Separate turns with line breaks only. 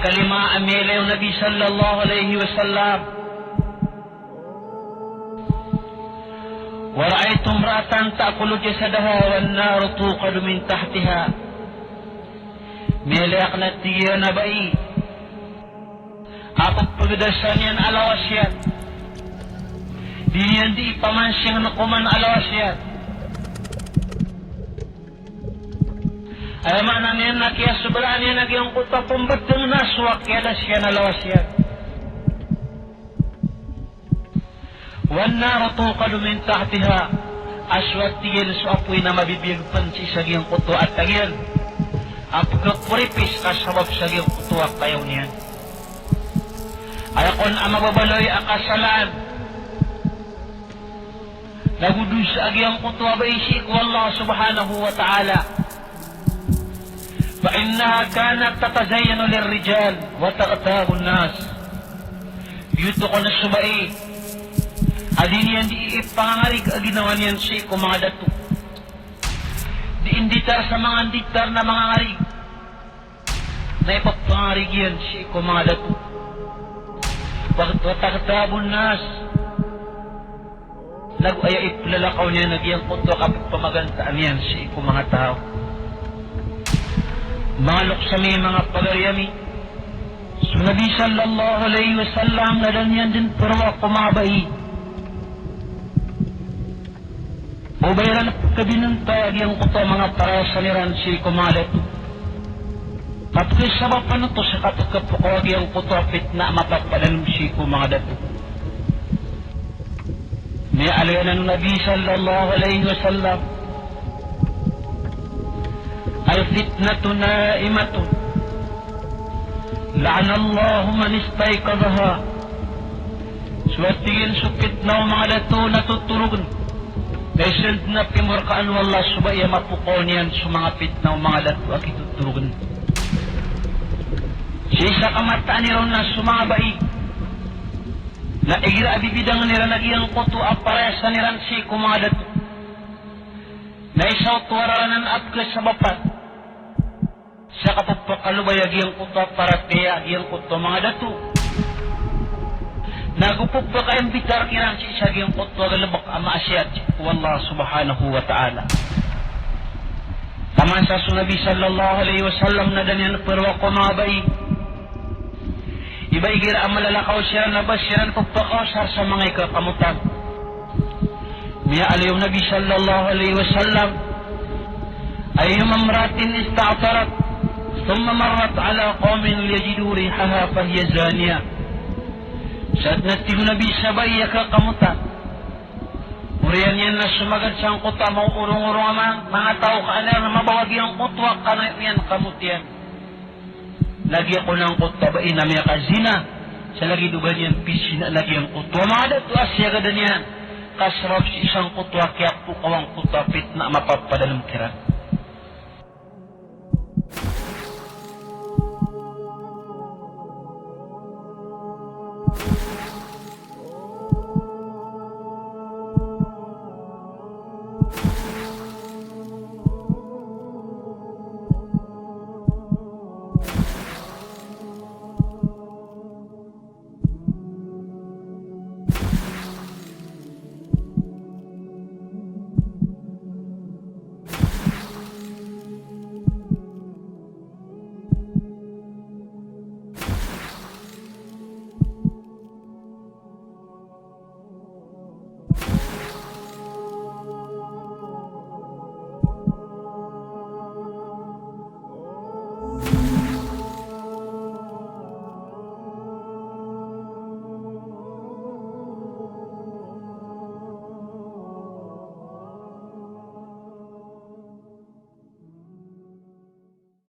kelima, amila yung Nabi sallallahu alaihi wasallam. ورأيت امرأة تأكل جسدها والنار توقد من تحتها. Melihat dia nabai. Apa pegedasan yang alawasiat? Dinian di pamansing nakuman alawasiat. Ay mana niyan nakiya sebelah niya nagyang kuta pembetung naswak yada siya alawasiat. والنار توقد من تحتها aswat tigil sa apoy na mabibigpan si sagyang kuto at tagil apagkat puripis kasabab sagyang kuto at tayaw niyan ayakon ang mababaloy ang kasalaan nagudus sa agyang kuto abaysi ko Allah subhanahu wa ta'ala fa innaha kanat tatazayyanu lirrijal wa taqtabu an-nas yuto ko na subai adin yan di ipangarig aginawan yan si ko mga dato. Di inditar sa mga inditar na mga ngarig. Na ipapangarig yan si ko mga dato. Bakit wataktabon nas. Lagu ay iplalakaw niya nagyang kuto kapag pamagantaan yan si ko mga tao. Mga luksami, mga pagaryami. So Nabi sallallahu alaihi wasallam na dan yan din purwa kumabai. Ubayran kabinantayag yang kuto mga parasaliran si kumalit. Kapag sabab pa to sa katukapukawag yang kuto pitna mapapadanong si kumadat. May alayan ng Nabi sallallahu alaihi wasallam. Al-fitnatu na'imatun. La'anallahu man istayqadhaha. Suwatigin sukit na mga dato natuturugan. Dahil na pimurkaan wallah subaya mapukol niyan sumangapit na mga lato at ituturugan. Siya isa kamataan niya na sumabay. Na igira abibidang nila nagyang kuto aparesa niran si mga lato. Na isaw tuwaranan at sa bapat. Sa kapagpakalubay agyang kuto para kaya agyang kuto mga lato. Nagupog pa kayong bitar kinang si isagyang kuto galabak ama asyat wallah subhanahu wa ta'ala. Taman sa Nabi sallallahu alaihi wasallam na danyan perwa kumabay. Iba igir ang malalakaw siya na basiran pagpakausar sa mga ikakamutan. Miya alayaw Nabi sallallahu alaihi wasallam ay mamratin ista'tarat thumma marrat ala qawmin yajidu rihaha fahiya zaniya. Saat natin Nabi sabay ikakamutan uriyan yan na sumagad siyang kuta mau urong-urong amang mga tao kaanar na mabawag yung kutwa kana yan kamutian. Lagi ako ng kutwa ba inamya ka zina sa lagi dugan yan pisina lagi yung kutwa mga dato asya ka dan yan kasarap si isang kutwa kaya po kawang kutwa pit na mapapadalang kiran.
You